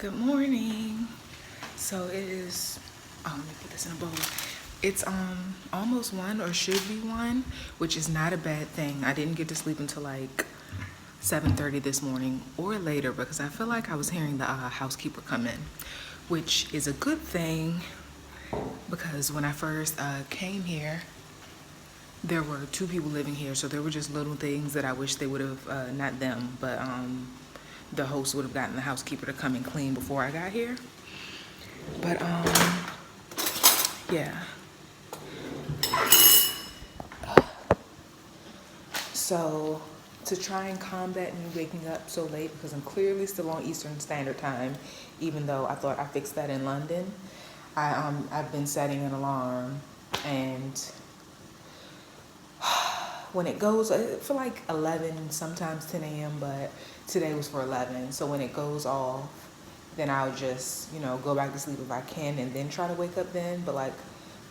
Good morning. So it is, let me put this in a bowl. It's almost 1 or should be 1, which is not a bad thing. I didn't get to sleep until like 7:30 this morning or later because I feel like I was hearing the housekeeper come in, which is a good thing because when I first came here, there were 2 people living here, so there were just little things that I wish they would have, not them, but the host would have gotten the housekeeper to come and clean before I got here. But yeah. So to try and combat me waking up so late, because I'm clearly still on Eastern Standard Time, even though I thought I fixed that in London, I've been setting an alarm, and when it goes for like 11, sometimes 10 a.m., but today was for 11. So when it goes off, then I'll just, go back to sleep if I can and then try to wake up then. But like,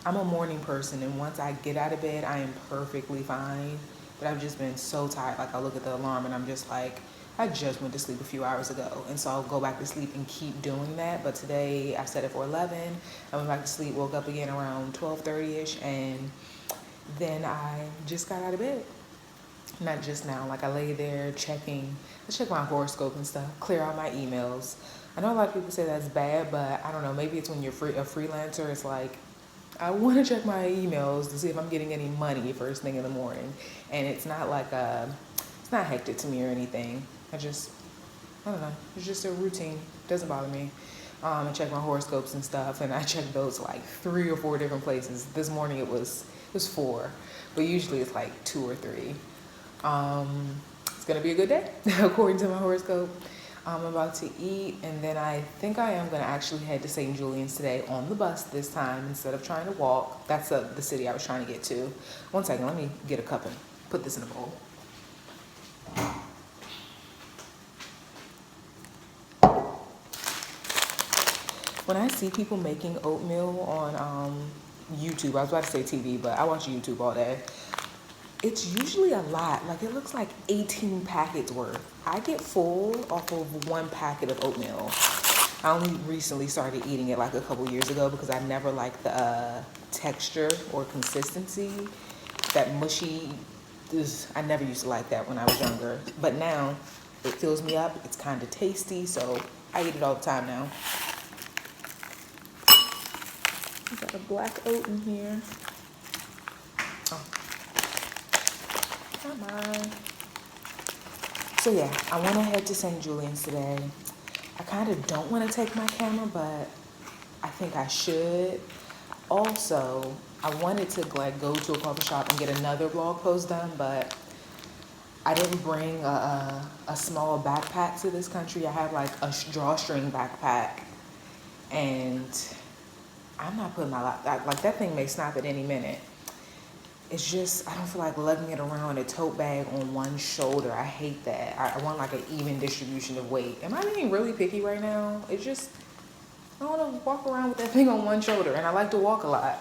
I'm a morning person, and once I get out of bed, I am perfectly fine. But I've just been so tired. Like, I look at the alarm and I'm just like, I just went to sleep a few hours ago. And so I'll go back to sleep and keep doing that. But today I set it for 11. I went back to sleep, woke up again around 12:30ish, and then I just got out of bed. Not just now. Like, I lay there I check my horoscope and stuff, clear out my emails. I know a lot of people say that's bad, but I don't know. Maybe it's when you're a freelancer. It's like, I want to check my emails to see if I'm getting any money first thing in the morning. And it's not like, it's not hectic to me or anything. I don't know. It's just a routine. It doesn't bother me. I check my horoscopes and stuff, and I check those like 3 or 4 different places. This morning it was 4, but usually it's like 2 or 3. It's gonna be a good day according to my horoscope. I'm about to eat, and then I think I am gonna actually head to St. Julian's today on the bus this time instead of trying to walk. That's the city I was trying to get to. One second, let me get a cup and put this in a bowl. When I see people making oatmeal on YouTube, I was about to say TV, but I watch YouTube all day. It's usually a lot. Like, it looks like 18 packets worth. I get full off of 1 packet of oatmeal. I only recently started eating it like a couple years ago because I never liked the texture or consistency. That mushy, I never used to like that when I was younger. But now, it fills me up. It's kind of tasty, so I eat it all the time now. We got a black oat in here. Oh. Come on. So yeah, I want to head to St. Julian's today. I kind of don't want to take my camera, but I think I should. Also, I wanted to like go to a coffee shop and get another blog post done, but I didn't bring a small backpack to this country. I have like a drawstring backpack, and I'm not putting my laptop, like that thing may snap at any minute. It's just, I don't feel like lugging it around a tote bag on one shoulder. I hate that. I want like an even distribution of weight. Am I being really picky right now? It's just, I want to walk around with that thing on one shoulder, and I like to walk a lot.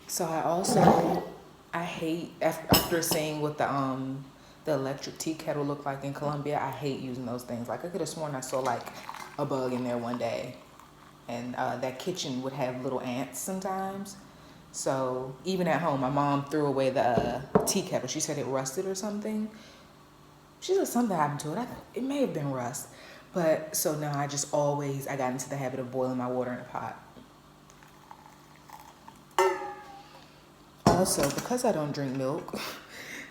So I hate, after seeing what the electric tea kettle looked like in Colombia, I hate using those things. Like, I could have sworn I saw like a bug in there one day, and that kitchen would have little ants sometimes. So even at home, my mom threw away the tea kettle. She said it rusted or something. She said something happened to it. It may have been rust. But so now I got into the habit of boiling my water in a pot. Also, because I don't drink milk,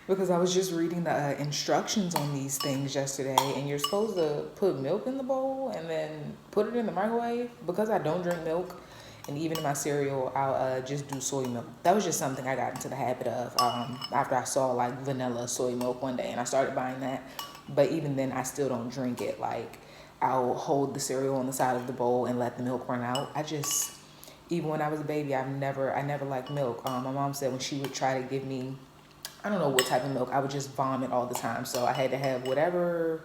because I was just reading the instructions on these things yesterday, and you're supposed to put milk in the bowl and then put it in the microwave. Because I don't drink milk, and even in my cereal, I'll just do soy milk. That was just something I got into the habit of after I saw like vanilla soy milk one day, and I started buying that. But even then, I still don't drink it. Like, I'll hold the cereal on the side of the bowl and let the milk run out. Even when I was a baby, I never liked milk. My mom said when she would try to give me, I don't know what type of milk, I would just vomit all the time. So I had to have whatever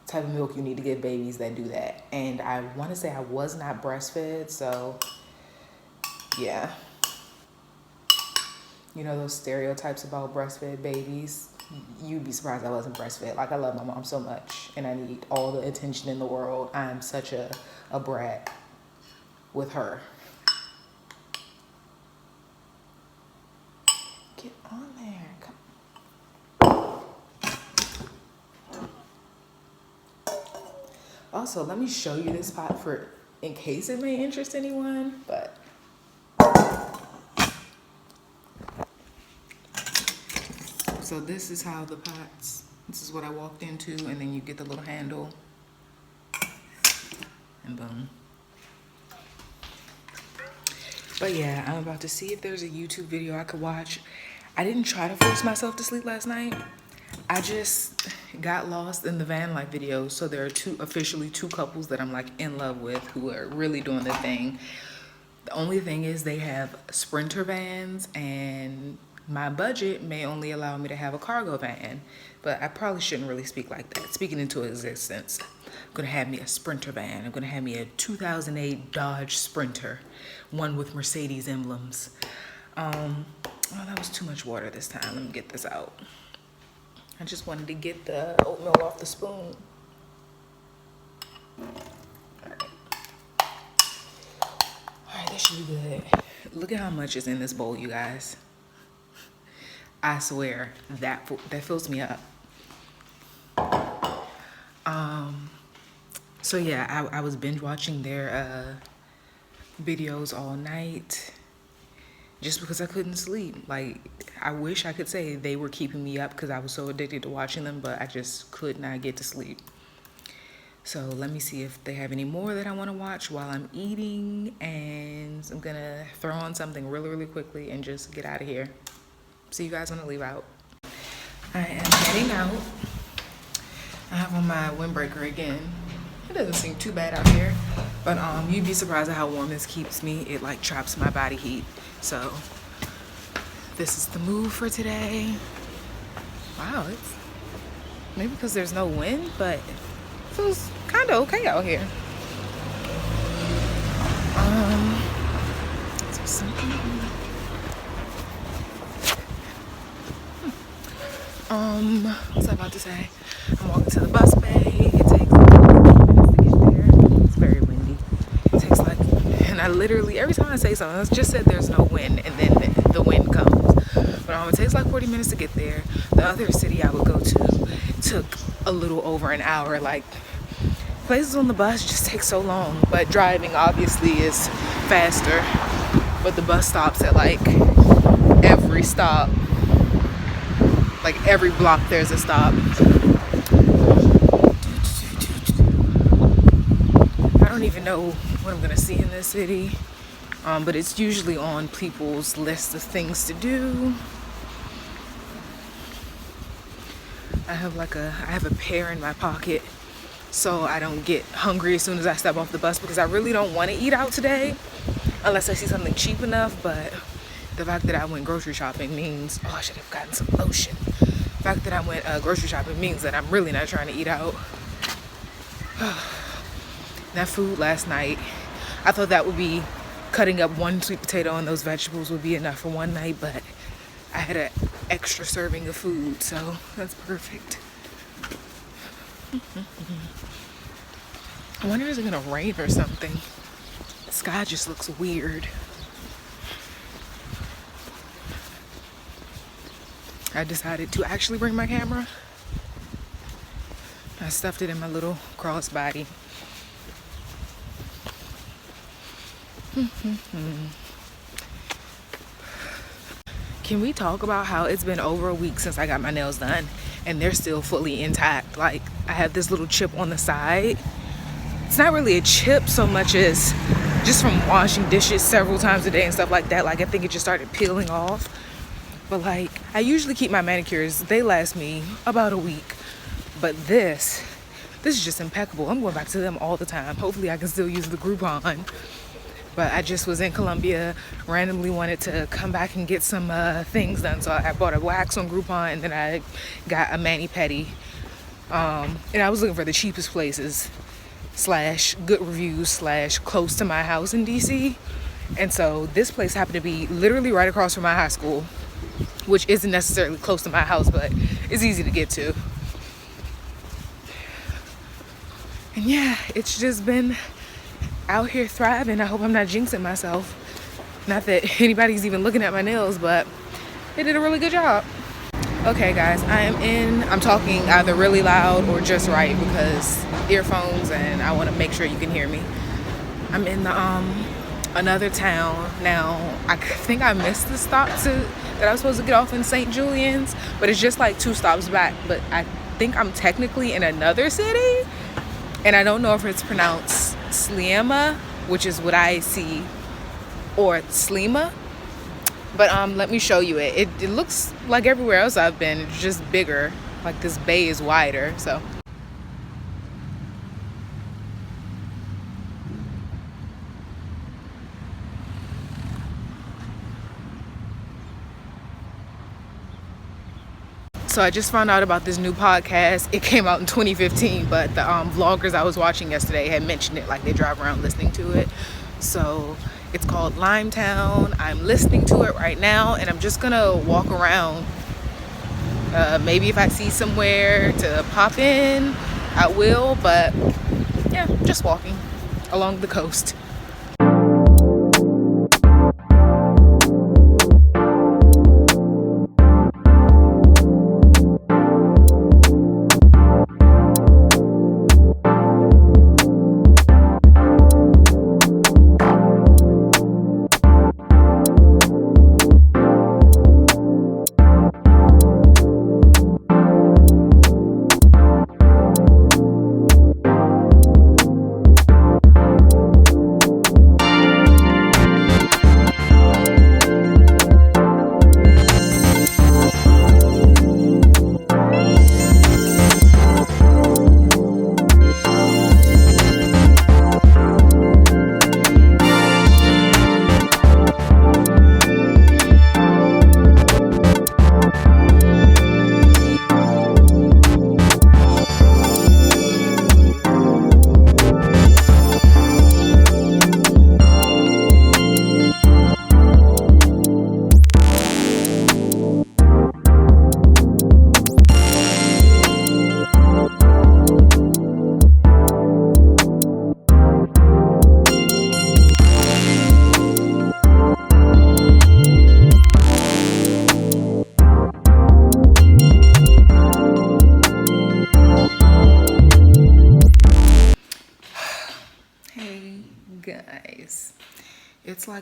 type of milk you need to give babies that do that. And I want to say I was not breastfed, so yeah. You know those stereotypes about breastfed babies? You'd be surprised I wasn't breastfed. Like, I love my mom so much, and I need all the attention in the world. I'm such a brat with her. Get on there. Come. Also, let me show you this pot in case it may interest anyone, but so this is how the pots, this is what I walked into, and then you get the little handle, and boom. But yeah, I'm about to see if there's a YouTube video I could watch. I didn't try to force myself to sleep last night. I just got lost in the van life videos. So there are officially two couples that I'm like in love with who are really doing the thing. The only thing is they have Sprinter vans, and my budget may only allow me to have a cargo van, but I probably shouldn't really speak like that. Speaking into existence, I'm gonna have me a Sprinter van. I'm gonna have me a 2008 Dodge Sprinter, one with Mercedes emblems. Oh, that was too much water this time. Let me get this out. I just wanted to get the oatmeal off the spoon. All right, this should be good. Look at how much is in this bowl, you guys. I swear that fills me up. So yeah, I was binge watching their videos all night just because I couldn't sleep. Like, I wish I could say they were keeping me up because I was so addicted to watching them, but I just could not get to sleep. So let me see if they have any more that I want to watch while I'm eating, and I'm gonna throw on something really quickly and just get out of here. See you guys when I leave out. I am heading out. I have on my windbreaker again. It doesn't seem too bad out here, but you'd be surprised at how warm this keeps me. It like traps my body heat. So this is the move for today. Wow, it's maybe because there's no wind, but it feels kind of okay out here. Is there something? What was I about to say? I'm walking to the bus bay. It takes like 40 minutes to get there. It's very windy. It takes like, and I literally, every time I say something, I just said there's no wind, and then the wind comes. But it takes like 40 minutes to get there. The other city I would go to took a little over an hour. Like, places on the bus just take so long. But driving obviously is faster. But the bus stops at like every stop. Like every block there's a stop. I don't even know what I'm gonna see in this city, but it's usually on people's list of things to do. I have a pear in my pocket so I don't get hungry as soon as I step off the bus, because I really don't want to eat out today unless I see something cheap enough. But the fact that I went grocery shopping means, oh, I should have gotten some lotion. The fact that I went grocery shopping means that I'm really not trying to eat out. That food last night, I thought that would be cutting up one sweet potato and those vegetables would be enough for one night, but I had an extra serving of food, so that's perfect. I wonder, is it gonna rain or something? The sky just looks weird. I decided to actually bring my camera. I stuffed it in my little crossbody. Can we talk about how it's been over a week since I got my nails done and they're still fully intact? Like, I have this little chip on the side. It's not really a chip so much as just from washing dishes several times a day and stuff like that. Like, I think it just started peeling off. But like, I usually keep my manicures, they last me about a week. But this is just impeccable. I'm going back to them all the time. Hopefully I can still use the Groupon. But I just was in Colombia, randomly wanted to come back and get some things done. So I bought a wax on Groupon, and then I got a mani-pedi. And I was looking for the cheapest places / good reviews / close to my house in DC. And so this place happened to be literally right across from my high school, which isn't necessarily close to my house, but it's easy to get to. And yeah, it's just been out here thriving. I hope I'm not jinxing myself. Not that anybody's even looking at my nails, but they did a really good job. Okay guys, I'm talking either really loud or just right because earphones, and I want to make sure you can hear me. I'm in the another town now. I think I missed the stop that I was supposed to get off in St. Julian's, but it's just like 2 stops back. But I think I'm technically in another city, and I don't know if it's pronounced Sliema, which is what I see, or Sliema. But let me show you it. It looks like everywhere else I've been. It's just bigger. Like this bay is wider. So I just found out about this new podcast. It came out in 2015, but the vloggers I was watching yesterday had mentioned it, like they drive around listening to it. So it's called Limetown. I'm listening to it right now, and I'm just gonna walk around. Maybe if I see somewhere to pop in, I will, but yeah, just walking along the coast.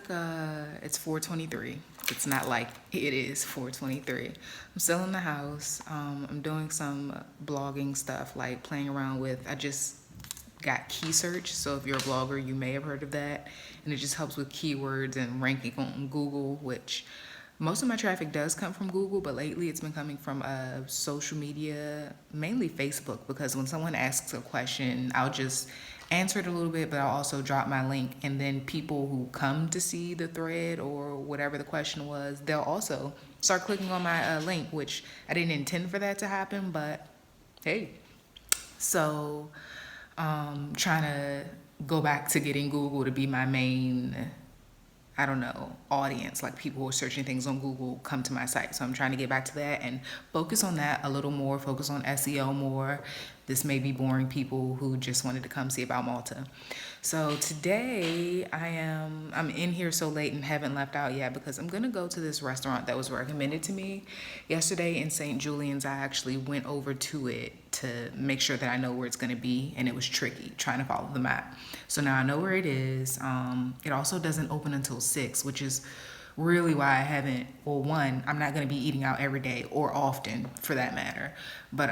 Guys, it's 4:23. It's not like it is 4:23. I'm still in the house. I'm doing some blogging stuff, like playing around with, I just got key search. So if you're a blogger, you may have heard of that. And it just helps with keywords and ranking on Google, which most of my traffic does come from Google, but lately it's been coming from social media, mainly Facebook, because when someone asks a question, I'll just answer it a little bit, but I'll also drop my link, and then people who come to see the thread or whatever the question was, they'll also start clicking on my link, which I didn't intend for that to happen, but hey. So trying to go back to getting Google to be my main, I don't know, audience, like people who are searching things on Google come to my site. So I'm trying to get back to that and focus on that a little more, focus on SEO more. This may be boring people who just wanted to come see about Malta. So today I'm in here so late and haven't left out yet because I'm gonna go to this restaurant that was recommended to me. Yesterday in St. Julian's, I actually went over to it to make sure that I know where it's gonna be, and it was tricky trying to follow the map. So now I know where it is. It also doesn't open until 6, which is really why I haven't, well, one, I'm not gonna be eating out every day or often for that matter, but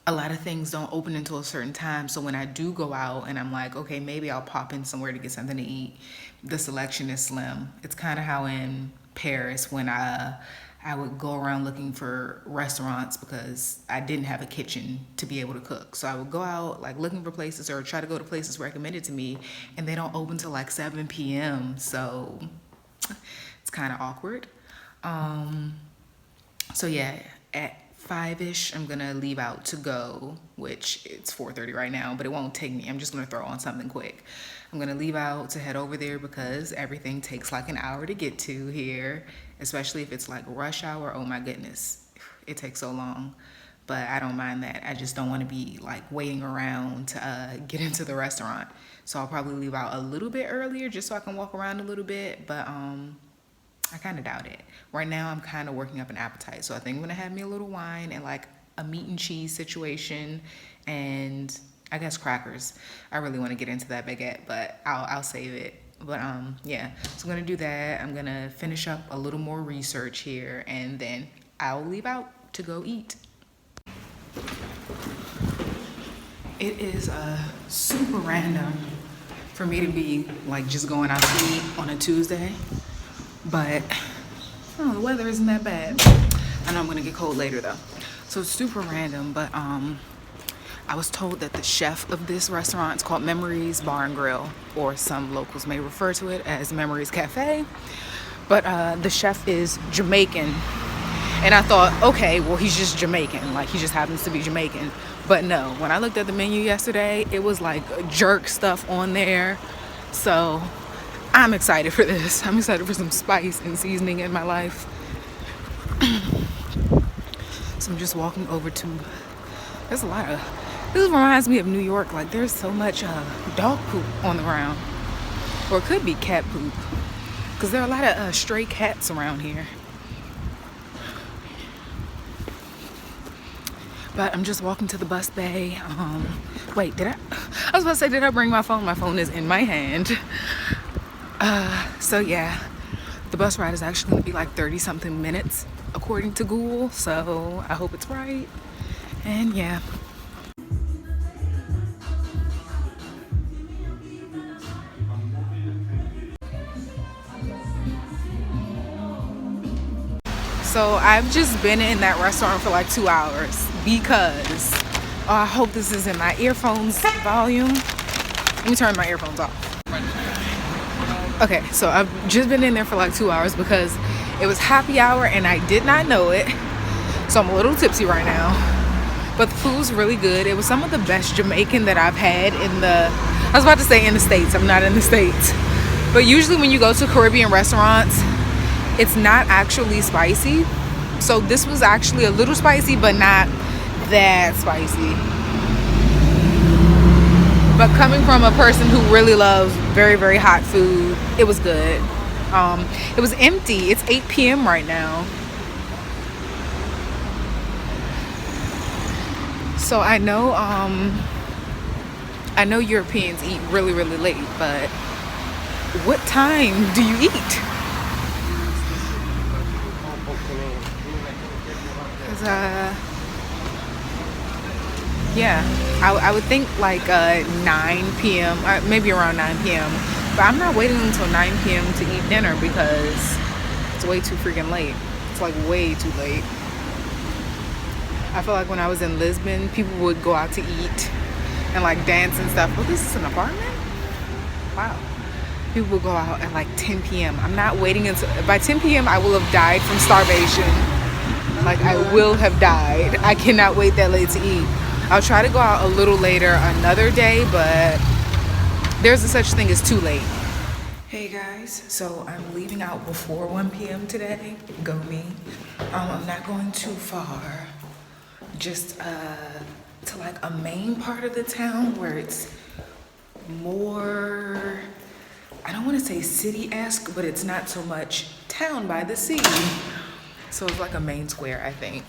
a lot of things don't open until a certain time. So when I do go out and I'm like, okay, maybe I'll pop in somewhere to get something to eat, the selection is slim. It's kind of how in Paris when I would go around looking for restaurants because I didn't have a kitchen to be able to cook. So I would go out like looking for places or try to go to places recommended to me, and they don't open till like 7 p.m. So it's kind of awkward. So yeah, at 5-ish, I'm gonna leave out to go, which it's 4:30 right now, but it won't take me. I'm just gonna throw on something quick. I'm gonna leave out to head over there because everything takes like an hour to get to here, especially if it's like rush hour. Oh my goodness, it takes so long. But I don't mind that. I just don't want to be like waiting around to get into the restaurant. So I'll probably leave out a little bit earlier just so I can walk around a little bit. But I kind of doubt it. Right now I'm kind of working up an appetite. So I think I'm gonna have me a little wine and like a meat and cheese situation, and I guess crackers. I really want to get into that baguette, but I'll save it. But yeah, so I'm gonna do that. I'm gonna finish up a little more research here, and then I'll leave out to go eat. It is super random for me to be like just going out to eat on a Tuesday, but oh, the weather isn't that bad. I know I'm gonna get cold later though, so it's super random. But I was told that the chef of this restaurant is called Memories Bar and Grill, or some locals may refer to it as Memories Cafe. But the chef is Jamaican. And I thought, okay, well, he's just Jamaican. Like, he just happens to be Jamaican. But no, when I looked at the menu yesterday, it was like jerk stuff on there. So I'm excited for this. I'm excited for some spice and seasoning in my life. So I'm just walking over to, there's a lot of, this reminds me of New York. Like, there's so much dog poop on the ground. Or it could be cat poop. Because there are a lot of stray cats around here. But I'm just walking to the bus bay. Wait, I was about to say, did I bring my phone? My phone is in my hand. So yeah, the bus ride is actually gonna be like 30-something minutes according to Google. So I hope it's right. And yeah. So I've just been in that restaurant for like 2 hours because I hope this is in my earphones volume. Let me turn my earphones off. Okay, so I've just been in there for like 2 hours because it was happy hour and I did not know it. So I'm a little tipsy right now. But the food's really good. It was some of the best Jamaican that I've had in the, I was about to say in the States. I'm not in the States. But usually when you go to Caribbean restaurants, it's not actually spicy. So this was actually a little spicy, but not that spicy. But coming from a person who really loves very, very hot food, it was good. It was empty. It's 8 p.m. right now. So I know Europeans eat really, really late, but what time do you eat? Yeah, I would think like 9 p.m. Maybe around 9 p.m. But I'm not waiting until 9 p.m. to eat dinner because it's way too freaking late. It's like way too late. I feel like when I was in Lisbon, people would go out to eat and like dance and stuff. But this is an apartment? Wow. People would go out at like 10 p.m. I'm not waiting until, by 10 p.m. I will have died from starvation. Like, I will have died. I cannot wait that late to eat. I'll try to go out a little later another day, but there's a such thing as too late. Hey guys, so I'm leaving out before 1 p.m. today. Go me. I'm not going too far. Just to like a main part of the town where it's more, I don't want to say city-esque, but it's not so much town by the sea. So it's like a main square, I think.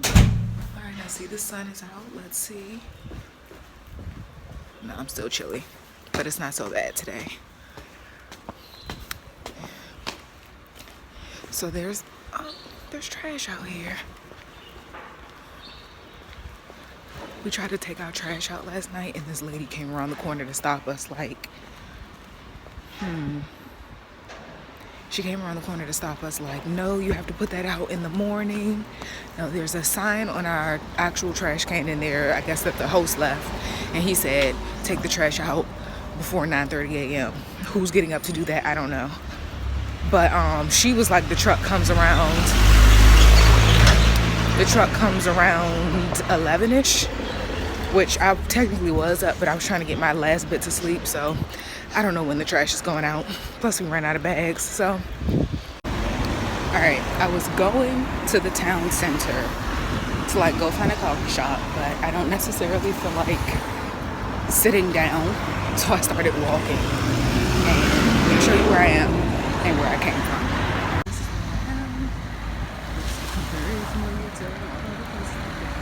All right, now see the sun is out. Let's see. No, I'm still chilly, but it's not so bad today. So there's trash out here. We tried to take our trash out last night and this lady came around the corner to stop us like, She came around the corner to stop us like, no, you have to put that out in the morning. No, there's a sign on our actual trash can in there, I guess that the host left. And he said, take the trash out before 9:30 a.m. Who's getting up to do that? I don't know. But she was like, the truck comes around 11-ish. which I technically was up, but I was trying to get my last bit to sleep, so I don't know when the trash is going out. Plus we ran out of bags, so. All right, I was going to the town center to like go find a coffee shop, but I don't necessarily feel like sitting down, so I started walking. And I'm gonna show you where I am and where I came from. This is where I am. It's very familiar to all the places I've been.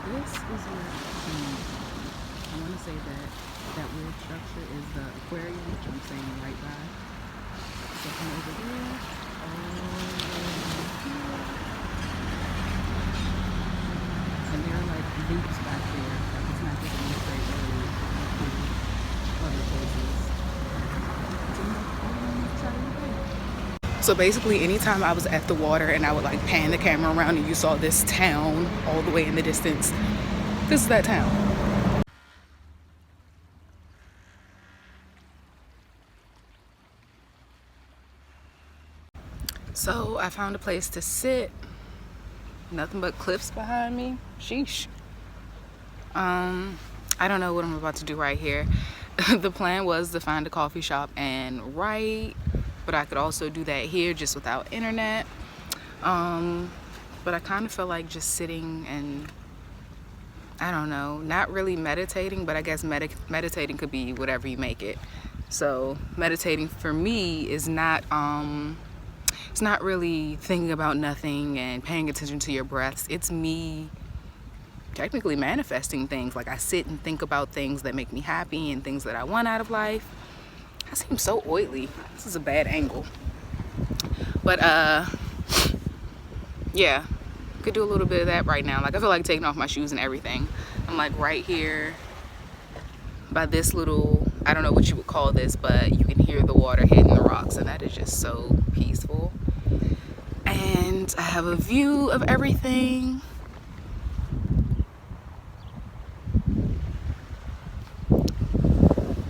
And this is where I want to say that weird structure is the aquarium, which I'm saying right by. So from over there, all the way here. And there are like loops back there. Like it's not just one straight road to other places. So basically anytime I was at the water and I would like pan the camera around and you saw this town all the way in the distance, this is that town. So I found a place to sit. Nothing but cliffs behind me. Sheesh. I don't know what I'm about to do right here. The plan was to find a coffee shop and write, but I could also do that here just without internet. But I kind of feel like just sitting and, I don't know, not really meditating, but I guess meditating could be whatever you make it. So meditating for me is not it's not really thinking about nothing and paying attention to your breaths. It's me technically manifesting things. Like I sit and think about things that make me happy and things that I want out of life. I seem so oily. This is a bad angle. But yeah, could do a little bit of that right now. Like I feel like taking off my shoes and everything. I'm like right here by this little, I don't know what you would call this, but you can hear the water hitting the rocks, and that is just so peaceful. And I have a view of everything.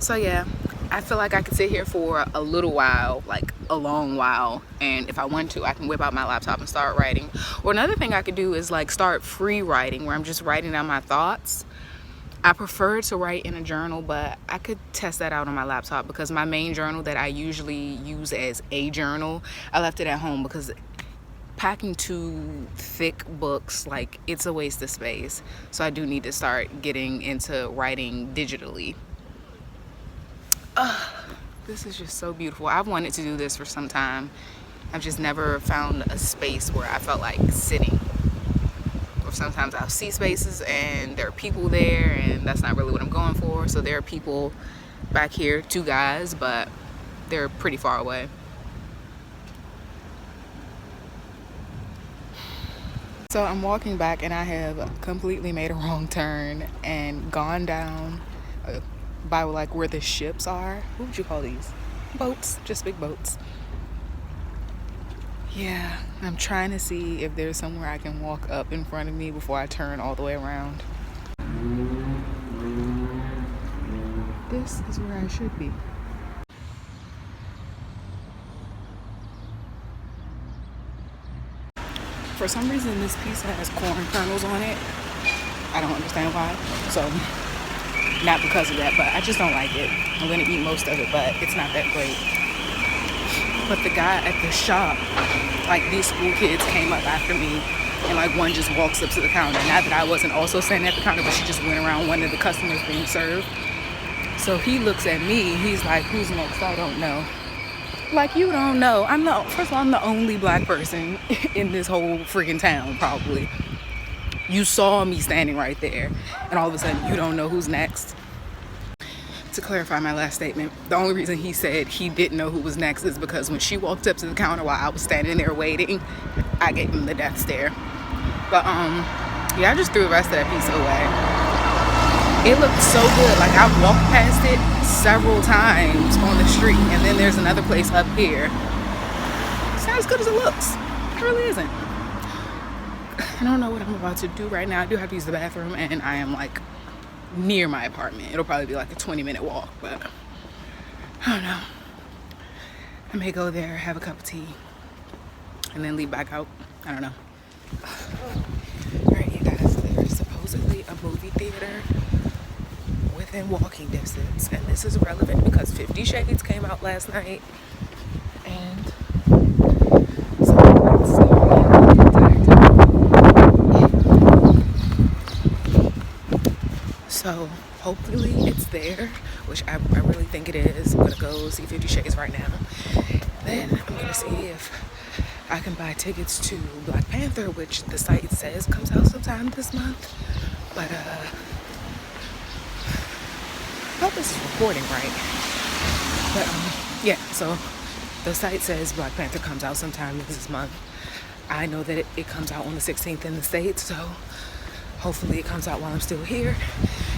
So yeah, I feel like I could sit here for a little while, like a long while, and if I want to, I can whip out my laptop and start writing. Or another thing I could do is like start free writing, where I'm just writing down my thoughts. I prefer to write in a journal, but I could test that out on my laptop because my main journal that I usually use as a journal, I left it at home because packing 2 thick books, like it's a waste of space. So I do need to start getting into writing digitally. This is just so beautiful. I've wanted to do this for some time. I've just never found a space where I felt like sitting. Or sometimes I'll see spaces and there are people there, and that's not really what I'm going for. So there are people back here, 2 guys, but they're pretty far away. So I'm walking back and I have completely made a wrong turn and gone down by like where the ships are. What would you call these? Boats, just big boats. Yeah, I'm trying to see if there's somewhere I can walk up in front of me before I turn all the way around. This is where I should be. For some reason, this pizza has corn kernels on it. I don't understand why. So, not because of that, but I just don't like it. I'm gonna eat most of it, but it's not that great. But the guy at the shop, like these school kids came up after me, and like one just walks up to the counter. Not that I wasn't also standing at the counter, but she just went around one of the customers being served. So he looks at me, he's like, "Who's next? I don't know." Like, you don't know. First of all, I'm the only black person in this whole freaking town, probably. You saw me standing right there, and all of a sudden you don't know who's next. To clarify my last statement, the only reason he said he didn't know who was next is because when she walked up to the counter while I was standing there waiting, I gave him the death stare. But yeah, I just threw the rest of that pizza away. It looked so good. Like, I've walked past it several times on the street, and then there's another place up here. It's not as good as it looks. It really isn't. I don't know what I'm about to do right now. I do have to use the bathroom, and I am like near my apartment. It'll probably be like a 20-minute walk, but I don't know. I may go there, have a cup of tea, and then leave back out. I don't know. a movie theater within walking distance. And this is relevant because 50 Shades came out last night. And so So hopefully it's there, which I really think it is. I'm gonna go see 50 Shades right now. Then I'm gonna see if I can buy tickets to Black Panther, which the site says comes out sometime this month. But I hope this is recording right. But yeah, so the site says Black Panther comes out sometime this month. I know that it comes out on the 16th in the States, so hopefully it comes out while I'm still here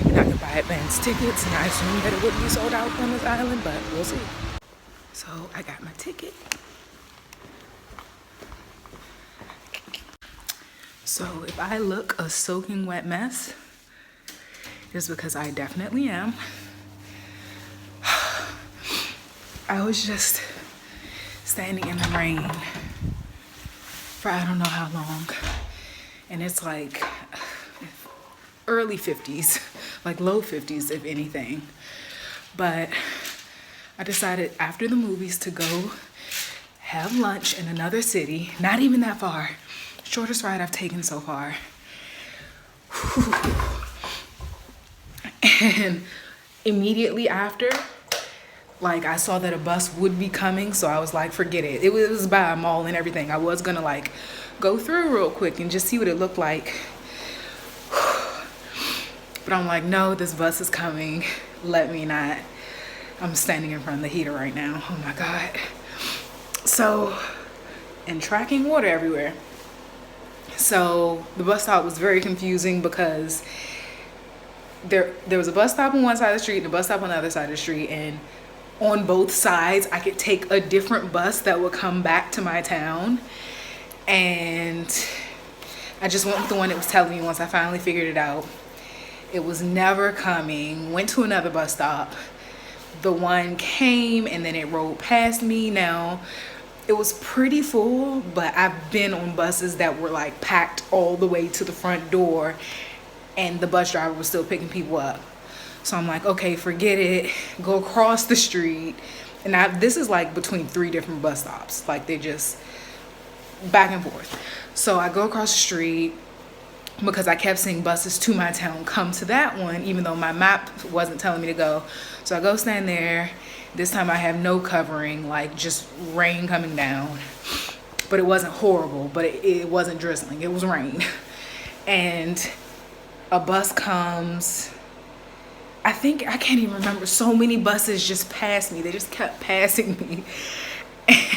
and I can buy advance tickets, and I assume that it wouldn't be sold out on this island, but we'll see. So I got my ticket. So if I look a soaking wet mess, it's because I definitely am. I was just standing in the rain for I don't know how long, and it's like early 50s, like low 50s if anything. But I decided after the movies to go have lunch in another city, not even that far. Shortest ride I've taken so far. And immediately after, like, I saw that a bus would be coming, so I was like, forget it. It was by a mall and everything. I was gonna like go through real quick and just see what it looked like. But I'm like, no, this bus is coming. Let me not. I'm standing in front of the heater right now. Oh my God. So, and tracking water everywhere. So the bus stop was very confusing because there was a bus stop on one side of the street and a bus stop on the other side of the street, and on both sides I could take a different bus that would come back to my town. And I just went with the one that was telling me once I finally figured it out. It was never coming. Went to another bus stop. The one came and then it rolled past me. Now, it was pretty full, but I've been on buses that were like packed all the way to the front door and the bus driver was still picking people up. So I'm like, okay, forget it. Go across the street. And this is like between 3 different bus stops. Like they just back and forth. So I go across the street because I kept seeing buses to my town come to that one, even though my map wasn't telling me to go. So I go stand there. This time I have no covering, like just rain coming down. But it wasn't horrible, but it wasn't drizzling. It was rain. And a bus comes. I can't even remember. So many buses just passed me. They just kept passing me.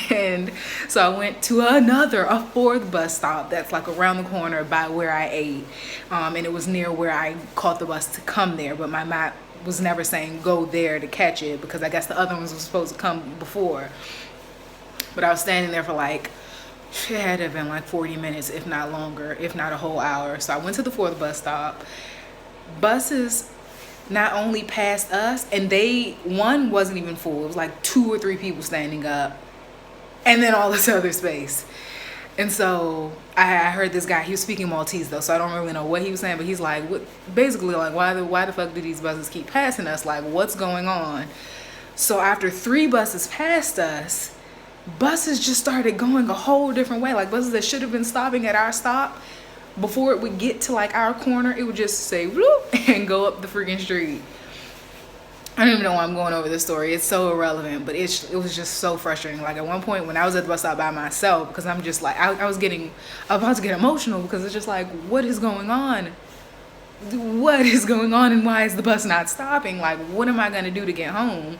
And so I went to a 4th bus stop that's like around the corner by where I ate. And it was near where I caught the bus to come there. But my map was never saying go there to catch it because I guess the other ones were supposed to come before. But I was standing there for like, it had to have been like 40 minutes, if not longer, if not a whole hour. So I went to the 4th bus stop. Buses not only passed us, and one wasn't even full. It was like 2 or 3 people standing up. And then all this other space. And so I heard this guy, he was speaking Maltese though, so I don't really know what he was saying, but he's like, basically like, why the fuck do these buses keep passing us? Like, what's going on? So after 3 buses passed us, buses just started going a whole different way. Like buses that should have been stopping at our stop, before it would get to like our corner, it would just say whoop and go up the freaking street. I don't even know why I'm going over this story. It's so irrelevant, but it was just so frustrating. Like at one point when I was at the bus stop by myself, because I'm just like, I was about to get emotional because it's just like, what is going on? What is going on and why is the bus not stopping? Like, what am I going to do to get home?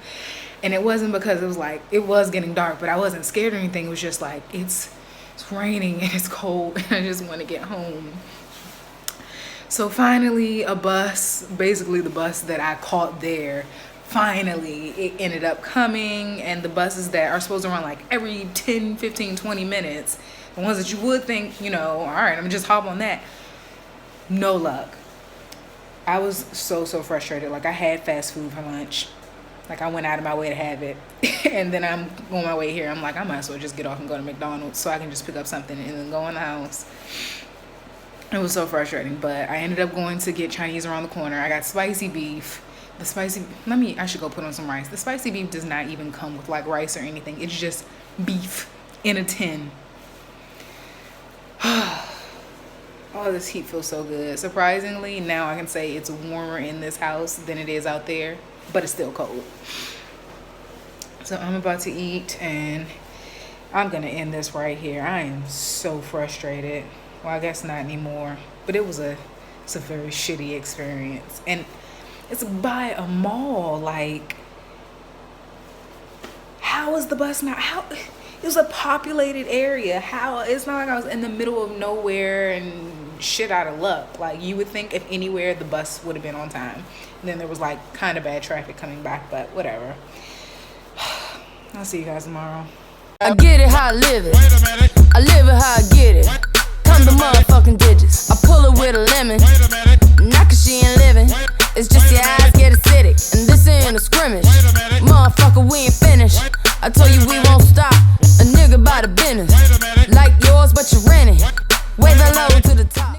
And it wasn't because it was like, it was getting dark, but I wasn't scared or anything. It was just like, it's raining and it's cold and I just want to get home. So finally a bus, basically the bus that I caught there, finally it ended up coming. And the buses that are supposed to run like every 10, 15, 20 minutes, the ones that you would think, all right, I'm just hop on that. No luck. I was so frustrated. Like I had fast food for lunch. Like I went out of my way to have it. And then I'm on my way here. I'm like, I might as well just get off and go to McDonald's so I can just pick up something and then go in the house. It was so frustrating, but I ended up going to get Chinese around the corner. I got spicy beef. I should go put on some rice. The spicy beef does not even come with like rice or anything. It's just beef in a tin. Oh, this heat feels so good. Surprisingly, now I can say it's warmer in this house than it is out there, but it's still cold. So I'm about to eat, and I'm gonna end this right here. I am so frustrated. Well, I guess not anymore, but it's a very shitty experience, and it's by a mall. Like, how is the bus not? How it was a populated area. How it's not like I was in the middle of nowhere and shit out of luck. Like, you would think if anywhere the bus would have been on time. And then there was like kind of bad traffic coming back, but whatever. I'll see you guys tomorrow. I get it how I live it. I live it how I get it. Come the motherfucking digits. I pull it with a lemon. Not cause she ain't living. It's just your eyes get acidic. And this ain't a scrimmage. Motherfucker, we ain't finished. I told you we won't stop. A nigga by the business. Like yours, but you're renting. Way the low to the top.